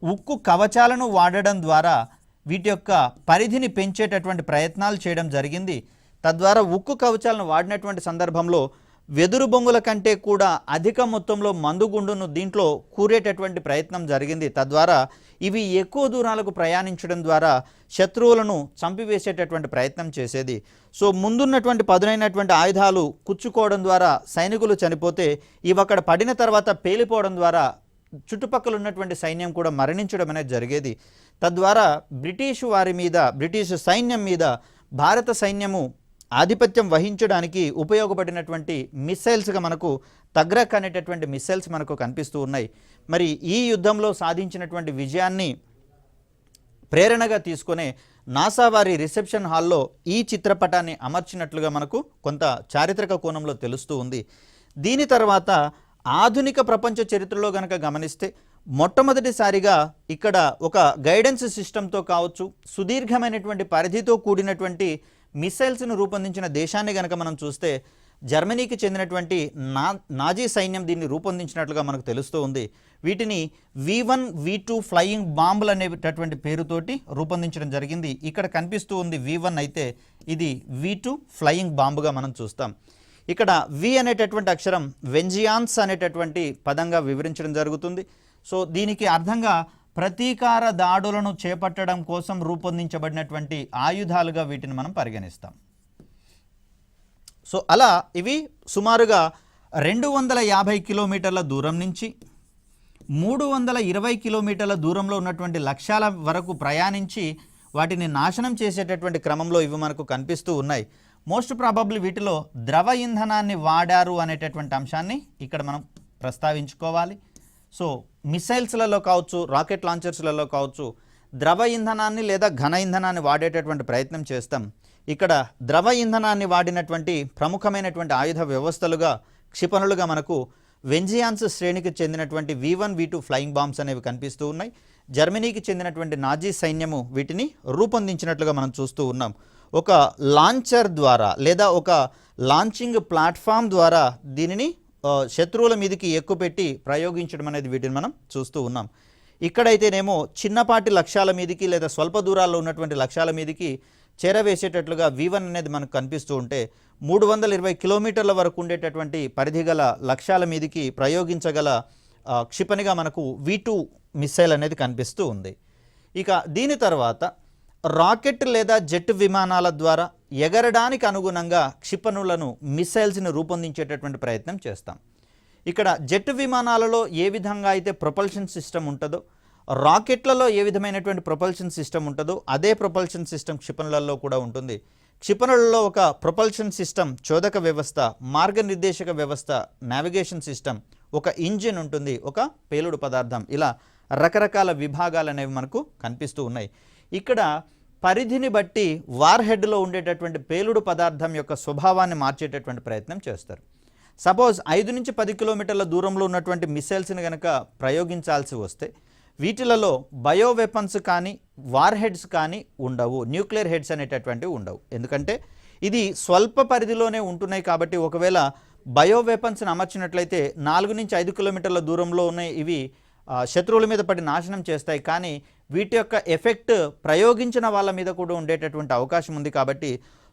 ఉక్కు కవచాలను వాడడం ద్వారా వీటి యొక్క పరిధిని పెంచేటటువంటి ప్రయత్నాలు చేయడం జరిగింది. తద్వారా ఉక్కు కవచాలను వాడినటువంటి సందర్భంలో వెదురు బొంగుల కంటే కూడా అధిక మొత్తంలో మందుగుండును దీంట్లో కూరేటటువంటి ప్రయత్నం జరిగింది. తద్వారా ఇవి ఎక్కువ దూరాలకు ప్రయాణించడం ద్వారా శత్రువులను చంపివేసేటటువంటి ప్రయత్నం చేసేది. సో ముందున్నటువంటి పదునైనటువంటి ఆయుధాలు కుచ్చుకోవడం ద్వారా సైనికులు చనిపోతే ఇవి అక్కడ పడిన తర్వాత పేలిపోవడం ద్వారా చుట్టుపక్కల ఉన్నటువంటి సైన్యం కూడా మరణించడం అనేది జరిగేది. తద్వారా బ్రిటిష్ సైన్యం మీద భారత సైన్యము ఆధిపత్యం వహించడానికి ఉపయోగపడినటువంటి మిస్సైల్స్గా మనకు తగ్రక్ అనేటటువంటి మిస్సైల్స్ మనకు కనిపిస్తూ ఉన్నాయి. మరి ఈ యుద్ధంలో సాధించినటువంటి విజయాన్ని ప్రేరణగా తీసుకునే నాసా వారి రిసెప్షన్ హాల్లో ఈ చిత్రపటాన్ని అమర్చినట్లుగా మనకు కొంత చారిత్రక కోణంలో తెలుస్తూ ఉంది. దీని తర్వాత ఆధునిక ప్రపంచ చరిత్రలో గనక గమనిస్తే మొట్టమొదటిసారిగా ఇక్కడ ఒక గైడెన్స్ సిస్టంతో కావచ్చు, సుదీర్ఘమైనటువంటి పరిధితో కూడినటువంటి మిసైల్స్ను రూపొందించిన దేశాన్ని గనక మనం చూస్తే జర్మనీకి చెందినటువంటి నాజీ సైన్యం దీన్ని రూపొందించినట్లుగా మనకు తెలుస్తూ ఉంది. వీటిని V1, V2 ఫ్లయింగ్ బాంబులు అనేటటువంటి పేరుతోటి రూపొందించడం జరిగింది. ఇక్కడ కనిపిస్తూ ఉంది V1 అయితే ఇది V2 ఫ్లయింగ్ బాంబుగా మనం చూస్తాం. ఇక్కడ V అనేటటువంటి అక్షరం వెంజియాన్స్ అనేటటువంటి పదంగా వివరించడం జరుగుతుంది. సో దీనికి అర్థంగా ప్రతీకార దాడులను చేపట్టడం కోసం రూపొందించబడినటువంటి ఆయుధాలుగా వీటిని మనం పరిగణిస్తాం. సో అలా ఇవి సుమారుగా 250 కిలోమీటర్ల దూరం నుంచి 320 కిలోమీటర్ల దూరంలో ఉన్నటువంటి లక్ష్యాల వరకు ప్రయాణించి వాటిని నాశనం చేసేటటువంటి క్రమంలో ఇవి మనకు కనిపిస్తూ ఉన్నాయి. మోస్ట్ ప్రాబబ్లీ వీటిలో ద్రవ ఇంధనాన్ని వాడారు అనేటటువంటి అంశాన్ని ఇక్కడ మనం ప్రస్తావించుకోవాలి. సో మిసైల్స్లలో కావచ్చు, రాకెట్ లాంచర్స్లలో కావచ్చు ద్రవ ఇంధనాన్ని లేదా ఘన ఇంధనాన్ని వాడేటటువంటి ప్రయత్నం చేస్తాం. ఇక్కడ ద్రవ ఇంధనాన్ని వాడినటువంటి ప్రముఖమైనటువంటి ఆయుధ వ్యవస్థలుగా క్షిపణులుగా మనకు వెంజియాన్స్ శ్రేణికి చెందినటువంటి V1, V2 ఫ్లయింగ్ బాంబ్స్ అనేవి కనిపిస్తూ ఉన్నాయి. జర్మనీకి చెందినటువంటి నాజీ సైన్యము వీటిని రూపొందించినట్లుగా మనం చూస్తూ ఉన్నాం. ఒక లాంచర్ ద్వారా లేదా ఒక లాంచింగ్ ప్లాట్ఫామ్ ద్వారా దీనిని శత్రువుల మీదకి ఎక్కుపెట్టి ప్రయోగించడం అనేది వీటిని మనం చూస్తూ ఉన్నాం. ఇక్కడైతేనేమో చిన్నపాటి లక్ష్యాల మీదకి లేదా స్వల్ప దూరాల్లో ఉన్నటువంటి లక్ష్యాల మీదకి చేరవేసేటట్లుగా V1 అనేది మనకు కనిపిస్తూ ఉంటే 320 కిలోమీటర్ల వరకు ఉండేటటువంటి పరిధి గల లక్ష్యాల మీదకి ప్రయోగించగల క్షిపణిగా మనకు V2 మిస్సైల్ అనేది కనిపిస్తూ ఉంది. ఇక దీని తర్వాత రాకెట్ లేదా జెట్ విమానాల ద్వారా ఎగరడానికి అనుగుణంగా క్షిపణులను మిస్సైల్స్ని రూపొందించేటటువంటి ప్రయత్నం చేస్తాం. ఇక్కడ జెట్ విమానాలలో ఏ విధంగా అయితే ప్రొపల్షన్ సిస్టమ్ ఉంటుందో, రాకెట్లలో ఏ విధమైనటువంటి ప్రొపల్షన్ సిస్టమ్ ఉంటుందో అదే ప్రొపల్షన్ సిస్టమ్ క్షిపణులలో కూడా ఉంటుంది. క్షిపణులలో ఒక ప్రొపల్షన్ సిస్టమ్, చోదక వ్యవస్థ, మార్గనిర్దేశక వ్యవస్థ, నావిగేషన్ సిస్టమ్, ఒక ఇంజిన్ ఉంటుంది, ఒక పేలుడు పదార్థం, ఇలా రకరకాల విభాగాలు అనేవి మనకు కనిపిస్తూ ఉన్నాయి. ఇక్కడ పరిధిని బట్టి వార్ హెడ్లో ఉండేటటువంటి పేలుడు పదార్థం యొక్క స్వభావాన్ని మార్చేటటువంటి ప్రయత్నం చేస్తారు. సపోజ్ 5 నుంచి 10 కిలోమీటర్ల దూరంలో ఉన్నటువంటి మిసైల్స్ని కనుక ప్రయోగించాల్సి వస్తే వీటిలలో బయో వెపన్స్ కానీ వార్ హెడ్స్ కానీ ఉండవు, న్యూక్లియర్ హెడ్స్ అనేటటువంటివి ఉండవు. ఎందుకంటే ఇది స్వల్ప పరిధిలోనే ఉంటున్నాయి కాబట్టి ఒకవేళ బయో వెపన్స్ని అమర్చినట్లయితే 4 నుంచి 5 కిలోమీటర్ల దూరంలో ఉన్నాయి ఇవి శత్రువుల మీద పడి నాశనం చేస్తాయి. కానీ వీటి యొక్క ఎఫెక్ట్ ప్రయోగించిన వాళ్ళ మీద కూడా ఉండేటటువంటి అవకాశం ఉంది. కాబట్టి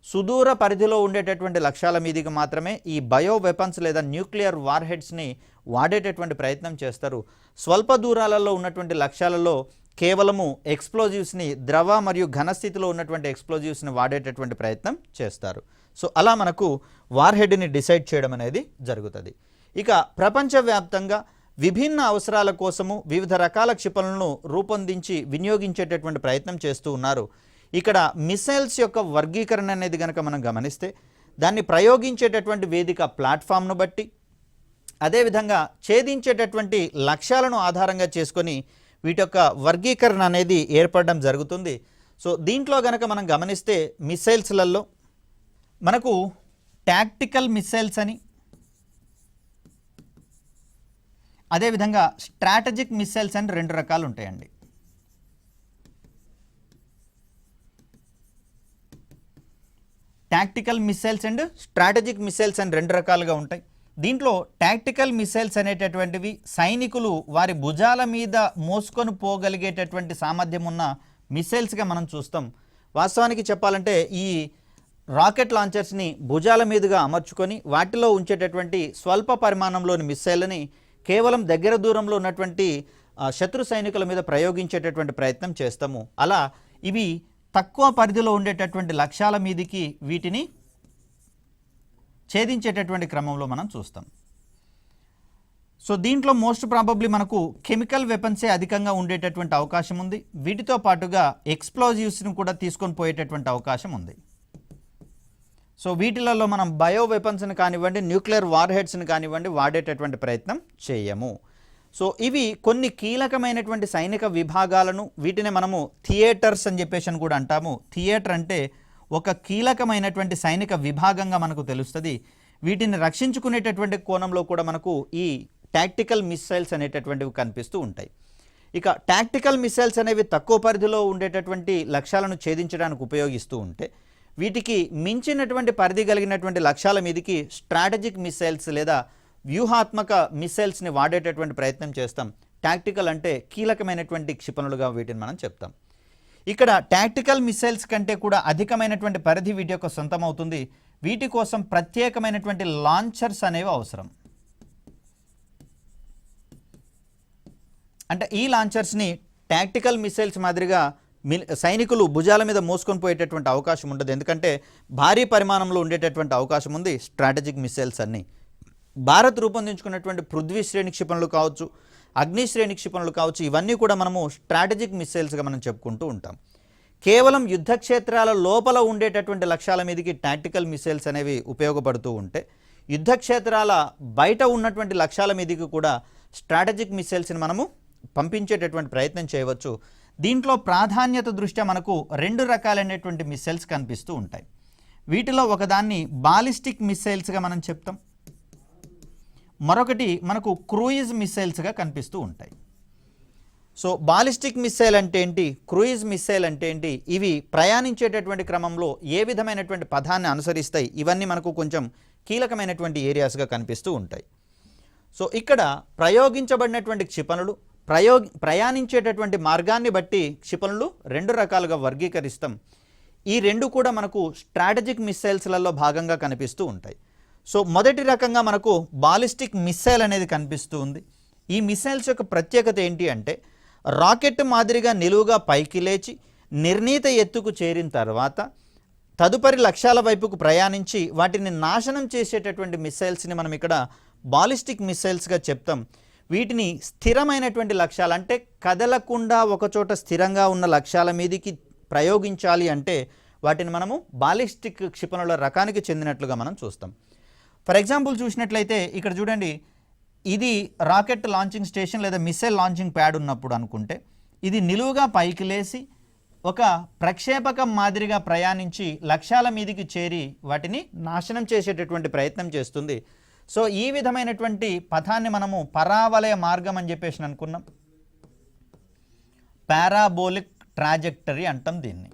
సుదూర పరిధిలో ఉండేటటువంటి లక్ష్యాల మీదకి మాత్రమే ఈ బయో వెపన్స్ లేదా న్యూక్లియర్ వార్ హెడ్స్ని వాడేటటువంటి ప్రయత్నం చేస్తారు. స్వల్ప దూరాలలో ఉన్నటువంటి లక్ష్యాలలో కేవలము ఎక్స్ప్లోజివ్స్ని, ద్రవ మరియు ఘనస్థితిలో ఉన్నటువంటి ఎక్స్ప్లోజివ్స్ని వాడేటటువంటి ప్రయత్నం చేస్తారు. సో అలా మనకు వార్ హెడ్ని డిసైడ్ చేయడం అనేది జరుగుతుంది. ఇక ప్రపంచవ్యాప్తంగా విభిన్న అవసరాల కోసము వివిధ రకాల క్షిపణులను రూపొందించి వినియోగించేటటువంటి ప్రయత్నం చేస్తూ ఉన్నారు. ఇక్కడ మిసైల్స్ యొక్క వర్గీకరణ అనేది కనుక మనం గమనిస్తే దాన్ని ప్రయోగించేటటువంటి వేదిక ప్లాట్ఫామ్ను బట్టి, అదేవిధంగా ఛేదించేటటువంటి లక్ష్యాలను ఆధారంగా చేసుకొని వీటి యొక్క వర్గీకరణ అనేది ఏర్పడడం జరుగుతుంది. సో దీంట్లో కనుక మనం గమనిస్తే మిసైల్స్లలో మనకు టాక్టికల్ మిసైల్స్ అని, అదేవిధంగా స్ట్రాటజిక్ మిసైల్స్ అని 2 రకాలు ఉంటాయండి. Tactical missiles and strategic missiles అని 2 రకాలుగా ఉంటాయి. దీంట్లో టాక్టికల్ మిసైల్స్ అనేటటువంటివి సైనికులు వారి భుజాల మీద మోసుకొని పోగలిగేటటువంటి సామర్థ్యం ఉన్న మిసైల్స్గా మనం చూస్తాం. వాస్తవానికి చెప్పాలంటే ఈ రాకెట్ లాంచర్స్ని భుజాల మీదుగా అమర్చుకొని వాటిలో ఉంచేటటువంటి స్వల్ప పరిమాణంలోని మిసైల్ని కేవలం దగ్గర దూరంలో ఉన్నటువంటి శత్రు సైనికుల మీద ప్రయోగించేటటువంటి ప్రయత్నం చేస్తాము. అలా ఇవి తక్కువ పరిధిలో ఉండేటటువంటి లక్ష్యాల మీదకి వీటిని ఛేదించేటటువంటి క్రమంలో మనం చూస్తాం. సో దీంట్లో మోస్ట్ ప్రాబబ్లీ మనకు కెమికల్ వెపన్సే అధికంగా ఉండేటటువంటి అవకాశం ఉంది. వీటితో పాటుగా ఎక్స్ప్లోజివ్స్ని కూడా తీసుకొని పోయేటటువంటి అవకాశం ఉంది. సో వీటిలలో మనం బయో వెపన్స్ని కానివ్వండి, న్యూక్లియర్ వార్ హెడ్స్ని కానివ్వండి వాడేటటువంటి ప్రయత్నం చేయము. సో ఇవి కొన్ని కీలకమైనటువంటి సైనిక విభాగాలను, వీటిని మనము థియేటర్స్ అని చెప్పేసి కూడా అంటాము. థియేటర్ అంటే ఒక కీలకమైనటువంటి సైనిక విభాగంగా మనకు తెలుస్తుంది. వీటిని రక్షించుకునేటటువంటి కోణంలో కూడా మనకు ఈ టాక్టికల్ మిసైల్స్ అనేటటువంటివి కనిపిస్తూ ఉంటాయి. ఇక టాక్టికల్ మిసైల్స్ అనేవి తక్కువ పరిధిలో ఉండేటటువంటి లక్ష్యాలను ఛేదించడానికి ఉపయోగిస్తూ ఉంటే వీటికి మించినటువంటి పరిధి కలిగినటువంటి లక్ష్యాల మీదకి స్ట్రాటజిక్ మిసైల్స్ లేదా వ్యూహాత్మక మిసైల్స్ని వాడేటటువంటి ప్రయత్నం చేస్తాం. టాక్టికల్ అంటే కీలకమైనటువంటి క్షిపణులుగా వీటిని మనం చెప్తాం. ఇక్కడ టాక్టికల్ మిసైల్స్ కంటే కూడా అధికమైనటువంటి పరిధి వీటి యొక్క సొంతం అవుతుంది. వీటి కోసం ప్రత్యేకమైనటువంటి లాంచర్స్ అనేవి అవసరం. అంటే ఈ లాంచర్స్ని టాక్టికల్ మిసైల్స్ మాదిరిగా సైనికులు భుజాల మీద మోసుకొని పోయేటటువంటి అవకాశం ఉండదు. ఎందుకంటే భారీ పరిమాణంలో ఉండేటటువంటి అవకాశం ఉంది స్ట్రాటజిక్ మిసైల్స్ అన్నీ. భారత్ రూపొందించుకున్నటువంటి పృథ్వీ శ్రేణి క్షిపణులు కావచ్చు, అగ్ని శ్రేణి క్షిపణులు కావచ్చు, ఇవన్నీ కూడా మనము స్ట్రాటజిక్ మిసైల్స్గా మనం చెప్పుకుంటూ ఉంటాం. కేవలం యుద్ధ క్షేత్రాల లోపల ఉండేటటువంటి లక్ష్యాల మీదకి టాక్టికల్ మిసైల్స్ అనేవి ఉపయోగపడుతూ ఉంటే యుద్ధ క్షేత్రాల బయట ఉన్నటువంటి లక్ష్యాల మీదకి కూడా స్ట్రాటజిక్ మిసైల్స్ని మనము పంపించేటటువంటి ప్రయత్నం చేయవచ్చు. దీంట్లో ప్రాధాన్యత దృష్ట్యా మనకు 2 రకాలైనటువంటి మిసైల్స్ కనిపిస్తూ ఉంటాయి. వీటిలో ఒకదాన్ని బాలిస్టిక్ మిసైల్స్గా మనం చెప్తాం, మరొకటి మనకు క్రూయిజ్ మిసైల్స్గా కనిపిస్తూ ఉంటాయి. సో బాలిస్టిక్ మిస్సైల్ అంటే ఏంటి, క్రూయిజ్ మిస్సైల్ అంటే ఏంటి, ఇవి ప్రయాణించేటటువంటి క్రమంలో ఏ విధమైనటువంటి పథాన్ని అనుసరిస్తాయి, ఇవన్నీ మనకు కొంచెం కీలకమైనటువంటి ఏరియాస్గా కనిపిస్తూ ఉంటాయి. సో ఇక్కడ ప్రయోగించబడినటువంటి క్షిపణులు ప్రయాణించేటటువంటి మార్గాన్ని బట్టి క్షిపణులు రెండు రకాలుగా వర్గీకరిస్తాం. ఈ రెండు కూడా మనకు స్ట్రాటజిక్ మిస్సైల్స్లలో భాగంగా కనిపిస్తూ ఉంటాయి. సో మొదటి రకంగా మనకు బాలిస్టిక్ మిస్సైల్ అనేది కనిపిస్తూ ఉంది. ఈ మిస్సైల్స్ యొక్క ప్రత్యేకత ఏంటి అంటే రాకెట్ మాదిరిగా నిలువుగా పైకి లేచి నిర్ణీత ఎత్తుకు చేరిన తర్వాత తదుపరి లక్ష్యాల వైపుకు ప్రయాణించి వాటిని నాశనం చేసేటటువంటి మిస్సైల్స్ని మనం ఇక్కడ బాలిస్టిక్ మిస్సైల్స్గా చెప్తాం. వీటిని స్థిరమైనటువంటి లక్ష్యాలు అంటే కదలకుండా ఒకచోట స్థిరంగా ఉన్న లక్ష్యాల మీదకి ప్రయోగించాలి అంటే వాటిని మనము బాలిస్టిక్ క్షిపణుల రకానికి చెందినట్లుగా మనం చూస్తాం. ఫర్ ఎగ్జాంపుల్ చూసినట్లయితే ఇక్కడ చూడండి, ఇది రాకెట్ లాంచింగ్ స్టేషన్ లేదా మిస్సైల్ లాంచింగ్ ప్యాడ్ ఉన్నప్పుడు అనుకుంటే ఇది నిలువుగా పైకి లేసి ఒక ప్రక్షేపకం మాదిరిగా ప్రయాణించి లక్ష్యాల మీదకి చేరి వాటిని నాశనం చేసేటటువంటి ప్రయత్నం చేస్తుంది. సో ఈ విధమైనటువంటి పథాన్ని మనము పరావలయ మార్గం అని చెప్పేసి అనుకున్నాం. పారాబోలిక్ ట్రాజెక్టరీ అంటాం దీన్ని.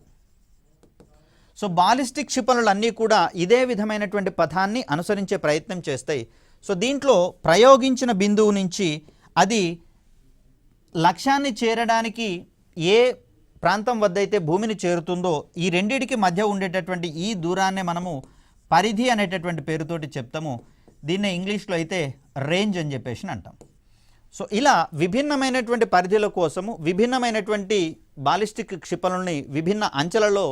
సో బాలిస్టిక్ క్షిపణులన్నీ కూడా ఇదే విధమైనటువంటి పథాన్ని అనుసరించే ప్రయత్నం చేస్తాయి. సో దీంట్లో ప్రయోగించిన బిందువు నుంచి అది లక్ష్యాన్ని చేరడానికి ఏ ప్రాంతం వద్ద అయితే భూమిని చేరుతుందో ఈ రెండిటికి మధ్య ఉండేటటువంటి ఈ దూరాన్నే మనము పరిధి అనేటటువంటి పేరుతోటి చెప్తాము. దీన్నే ఇంగ్లీష్లో అయితే రేంజ్ అని చెప్పేసి అంటాం. సో ఇలా విభిన్నమైనటువంటి పరిధుల కోసము విభిన్నమైనటువంటి బాలిస్టిక్ క్షిపణుల్ని విభిన్న అంచెలలో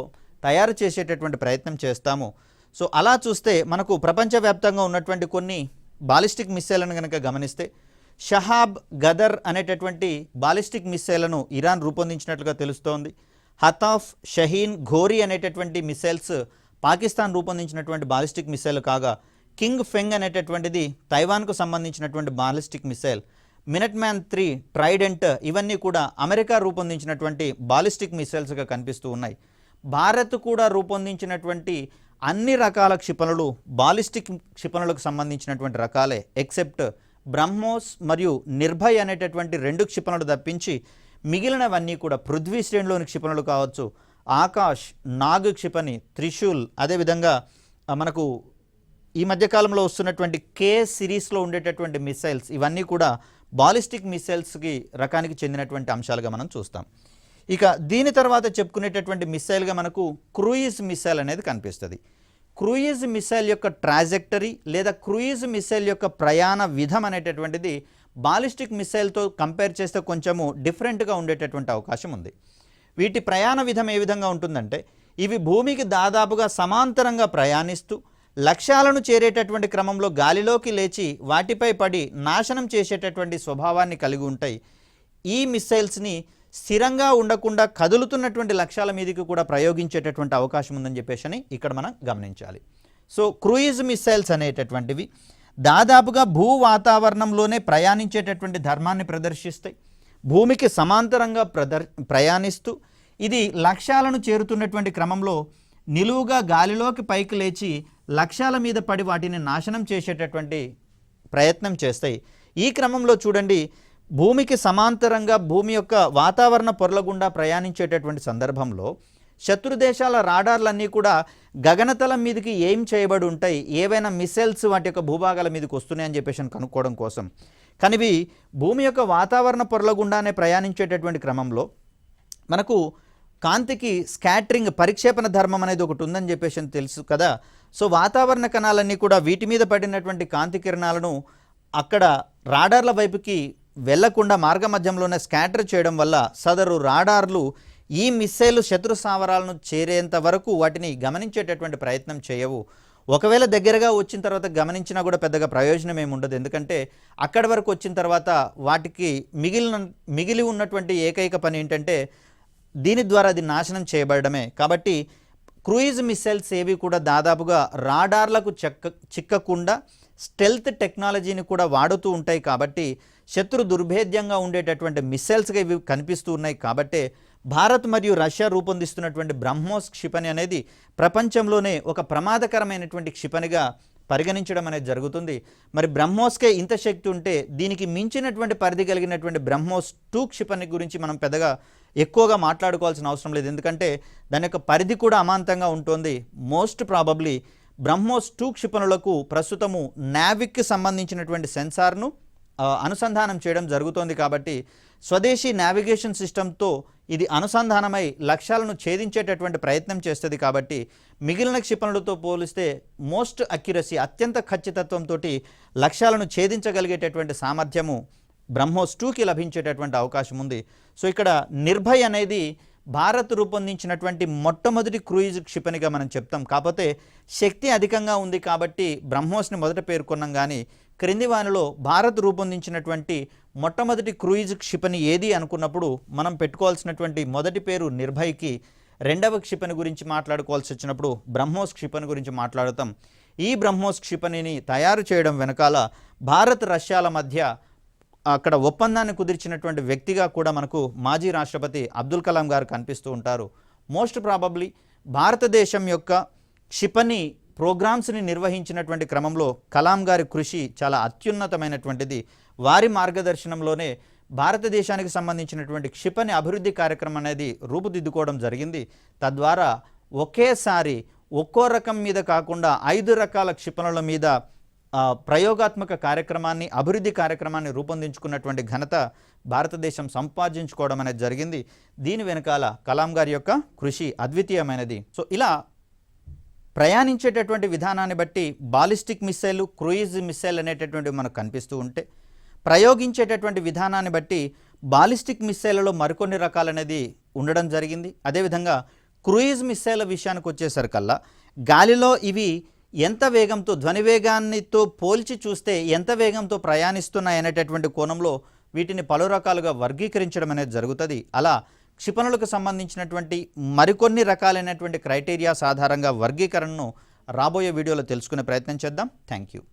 తయారు చేసేటటువంటి ప్రయత్నం చేస్తాము. సో అలా చూస్తే మనకు ప్రపంచవ్యాప్తంగా ఉన్నటువంటి కొన్ని బాలిస్టిక్ మిస్సైల్లను కనుక గమనిస్తే షహాబ్ గదర్ అనేటటువంటి బాలిస్టిక్ మిస్సైల్లను ఇరాన్ రూపొందించినట్లుగా తెలుస్తోంది. హతాఫ్, షహీన్, ఘోరీ అనేటటువంటి మిస్సైల్స్ పాకిస్తాన్ రూపొందించినటువంటి బాలిస్టిక్ మిస్సైల్ కాగా కింగ్ ఫెంగ్ అనేటటువంటిది తైవాన్కు సంబంధించినటువంటి బాలిస్టిక్ మిస్సైల్. మినట్ మ్యాన్ 3, ట్రైడెంట్ ఇవన్నీ కూడా అమెరికా రూపొందించినటువంటి బాలిస్టిక్ మిస్సైల్స్గా కనిపిస్తూ ఉన్నాయి. భారత్ కూడా రూపొందించినటువంటి అన్ని రకాల క్షిపణులు బాలిస్టిక్ క్షిపణులకు సంబంధించినటువంటి రకాలే, ఎక్సెప్ట్ బ్రహ్మోస్ మరియు నిర్భయ్ అనేటటువంటి రెండు క్షిపణులు తప్పించి మిగిలినవన్నీ కూడా పృథ్వీ శ్రేణిలోని క్షిపణులు కావచ్చు, ఆకాష్, నాగ్ క్షిపణి, త్రిశూల్, అదేవిధంగా మనకు ఈ మధ్యకాలంలో వస్తున్నటువంటి కే సిరీస్లో ఉండేటటువంటి మిస్సైల్స్ ఇవన్నీ కూడా బాలిస్టిక్ మిస్సైల్స్కి రకానికి చెందినటువంటి అంశాలుగా మనం చూస్తాం. ఇక దీని తర్వాత చెప్పుకునేటటువంటి మిస్సైల్గా మనకు క్రూయిజ్ మిస్సైల్ అనేది కనిపిస్తుంది. క్రూయిజ్ మిస్సైల్ యొక్క ట్రాజెక్టరీ లేదా క్రూయిజ్ మిస్సైల్ యొక్క ప్రయాణ విధం అనేటటువంటిది బాలిస్టిక్ మిస్సైల్తో కంపేర్ చేస్తే కొంచెము డిఫరెంట్గా ఉండేటటువంటి అవకాశం ఉంది. వీటి ప్రయాణ విధం ఏ విధంగా ఉంటుందంటే ఇవి భూమికి దాదాపుగా సమాంతరంగా ప్రయాణిస్తూ లక్ష్యాలను చేరేటటువంటి క్రమంలో గాలిలోకి లేచి వాటిపై పడి నాశనం చేసేటటువంటి స్వభావాన్ని కలిగి ఉంటాయి. ఈ మిస్సైల్స్ని స్థిరంగా ఉండకుండా కదులుతున్నటువంటి లక్ష్యాల మీదకి కూడా ప్రయోగించేటటువంటి అవకాశం ఉందని చెప్పేసి ఇక్కడ మనం గమనించాలి. సో క్రూయిజ్ మిస్సైల్స్ అనేటటువంటివి దాదాపుగా భూ వాతావరణంలోనే ప్రయాణించేటటువంటి ధర్మాన్ని ప్రదర్శిస్తాయి. భూమికి సమాంతరంగా ప్రయాణిస్తూ ఇది లక్ష్యాలను చేరుతున్నటువంటి క్రమంలో నిలువుగా గాలిలోకి పైకి లేచి లక్ష్యాల మీద పడి వాటిని నాశనం చేసేటటువంటి ప్రయత్నం చేస్తాయి. ఈ క్రమంలో చూడండి, భూమికి సమాంతరంగా భూమి యొక్క వాతావరణ పొరల గుండా ప్రయాణించేటటువంటి సందర్భంలో శత్రు దేశాల రాడార్లన్నీ కూడా గగనతలం మీదకి ఏం చేయబడి ఉంటాయి, ఏవైనా మిసైల్స్ వాటి యొక్క భూభాగాల మీదకి వస్తున్నాయని చెప్పేసి కనుక్కోవడం కోసం. కానీ ఇవి భూమి యొక్క వాతావరణ పొరల గుండానే ప్రయాణించేటటువంటి క్రమంలో మనకు కాంతికి స్కాటరింగ్ పరిక్షేపణ ధర్మం అనేది ఒకటి ఉందని చెప్పేసి తెలుసు కదా. సో వాతావరణ కణాలన్నీ కూడా వీటి మీద పడినటువంటి కాంతి కిరణాలను అక్కడ రాడార్ల వైపుకి వెళ్లకుండా మార్గ మధ్యంలోనే స్కాటర్ చేయడం వల్ల సదరు రాడార్లు ఈ మిస్సైల్ శత్రు స్థావరాలను చేరేంత వరకు వాటిని గమనించేటటువంటి ప్రయత్నం చేయవు. ఒకవేళ దగ్గరగా వచ్చిన తర్వాత గమనించినా కూడా పెద్దగా ప్రయోజనం ఏమి ఉండదు. ఎందుకంటే అక్కడి వరకు వచ్చిన తర్వాత వాటికి మిగిలి ఉన్నటువంటి ఏకైక పని ఏంటంటే దీని ద్వారా అది నాశనం చేయబడమే. కాబట్టి క్రూయిజ్ మిస్సైల్స్ ఏవి కూడా దాదాపుగా రాడార్లకు చిక్కకుండా స్టెల్త్ టెక్నాలజీని కూడా వాడుతూ ఉంటాయి. కాబట్టి శత్రు దుర్భేద్యంగా ఉండేటటువంటి మిస్సైల్స్గా ఇవి కనిపిస్తూ ఉన్నాయి. కాబట్టే భారత్ మరియు రష్యా రూపొందిస్తున్నటువంటి బ్రహ్మోస్ క్షిపణి అనేది ప్రపంచంలోనే ఒక ప్రమాదకరమైనటువంటి క్షిపణిగా పరిగణించడం అనేది జరుగుతుంది. మరి బ్రహ్మోస్కే ఇంత శక్తి ఉంటే దీనికి మించినటువంటి పరిధి కలిగినటువంటి బ్రహ్మోస్ 2 క్షిపణి గురించి మనం పెద్దగా ఎక్కువగా మాట్లాడుకోవాల్సిన అవసరం లేదు. ఎందుకంటే దాని యొక్క పరిధి కూడా అమాంతంగా ఉంటుంది. మోస్ట్ ప్రాబబ్లీ బ్రహ్మోస్ 2 క్షిపణులకు ప్రస్తుతము నావిక్కి సంబంధించినటువంటి సెన్సార్ను అనుసంధానం చేయడం జరుగుతోంది. కాబట్టి స్వదేశీ నావిగేషన్ సిస్టంతో ఇది అనుసంధానమై లక్ష్యాలను ఛేదించేటటువంటి ప్రయత్నం చేస్తుంది. కాబట్టి మిగిలిన క్షిపణులతో పోలిస్తే మోస్ట్ అక్యురసీ అత్యంత ఖచ్చితత్వంతో లక్ష్యాలను ఛేదించగలిగేటటువంటి సామర్థ్యము బ్రహ్మోస్ 2కి లభించేటటువంటి అవకాశం ఉంది. సో ఇక్కడ నిర్భయ్ అనేది భారత్ రూపొందించినటువంటి మొట్టమొదటి క్రూయిజ్ క్షిపణిగా మనం చెప్తాం. కాకపోతే శక్తి అధికంగా ఉంది కాబట్టి బ్రహ్మోస్ని మొదట పేర్కొన్నాం. కానీ క్రింది వానిలో భారత్ రూపొందించినటువంటి మొట్టమొదటి క్రూయిజ్ క్షిపణి ఏది అనుకున్నప్పుడు మనం పెట్టుకోవాల్సినటువంటి మొదటి పేరు నిర్భయ్కి, రెండవ క్షిపణి గురించి మాట్లాడుకోవాల్సి వచ్చినప్పుడు బ్రహ్మోస్ క్షిపణి గురించి మాట్లాడతాం. ఈ బ్రహ్మోస్ క్షిపణిని తయారు చేయడం వెనకాల భారత్ రష్యాల మధ్య అక్కడ ఒప్పందాన్ని కుదిర్చినటువంటి వ్యక్తిగా కూడా మనకు మాజీ రాష్ట్రపతి అబ్దుల్ కలాం గారు కనిపిస్తూ ఉంటారు. మోస్ట్ ప్రాబబ్లీ భారతదేశం యొక్క క్షిపణి ప్రోగ్రామ్స్ని నిర్వహించినటువంటి క్రమంలో కలాం గారి కృషి చాలా అత్యున్నతమైనటువంటిది. వారి మార్గదర్శనంలోనే భారతదేశానికి సంబంధించినటువంటి క్షిపణి అభివృద్ధి కార్యక్రమం అనేది రూపుదిద్దుకోవడం జరిగింది. తద్వారా ఒకేసారి ఒక్కో రకం మీద కాకుండా 5 రకాల క్షిపణుల మీద ప్రయోగాత్మక కార్యక్రమాన్ని, అభివృద్ధి కార్యక్రమాన్ని రూపొందించుకున్నటువంటి ఘనత భారతదేశం సంపాదించుకోవడం అనేది జరిగింది. దీని వెనకాల కలాం గారి యొక్క కృషి అద్వితీయమైనది. సో ఇలా ప్రయాణించేటటువంటి విధానాన్ని బట్టి బాలిస్టిక్ మిస్సైల్, క్రూయిజ్ మిస్సైల్ అనేటటువంటివి మనకు కనిపిస్తూ ఉంటే, ప్రయోగించేటటువంటి విధానాన్ని బట్టి బాలిస్టిక్ మిస్సైల్లో మరికొన్ని రకాలనేది ఉండడం జరిగింది. అదేవిధంగా క్రూయిజ్ మిస్సైల్ విషయానికి వచ్చేసరికల్లా గాలిలో ఇవి ఎంత వేగంతో, ధ్వని వేగాన్నితో పోల్చి చూస్తే ఎంత వేగంతో ప్రయాణిస్తున్నాయి అనేటటువంటి కోణంలో వీటిని పలు రకాలుగా వర్గీకరించడం అనేది జరుగుతుంది. అలా క్షిపణులకు సంబంధించినటువంటి మరికొన్ని రకాలైనటువంటి క్రైటీరియాస్ ఆధారంగా వర్గీకరణను రాబోయే వీడియోలో తెలుసుకునే ప్రయత్నం చేద్దాం. Thank you.